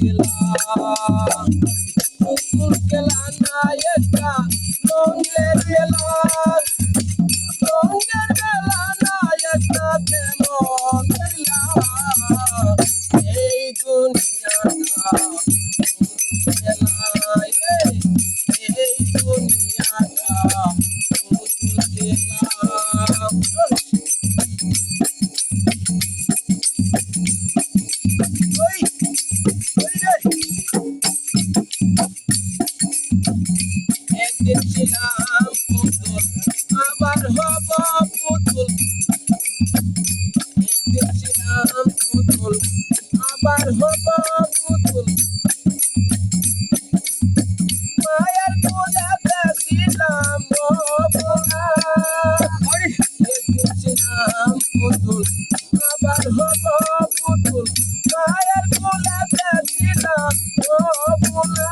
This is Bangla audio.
খেলা পুতুল খেলা না একটা রঙের খেলা রঙের খেলা না একটা তেমন খেলা এই দুনিয়াটা খেলা এই দুনিয়াটা পুতুল খেলা একদিন ছিলাম পুতুল আবার হব পুতুল একদিন ছিলাম পুতুল আবার হব পুতুল মায়ের কোলাতে ছিলাম বোনা একদিন ছিলাম পুতুল আবার হব পুতুল মায়ের কোলাতে ছিলাম বোনা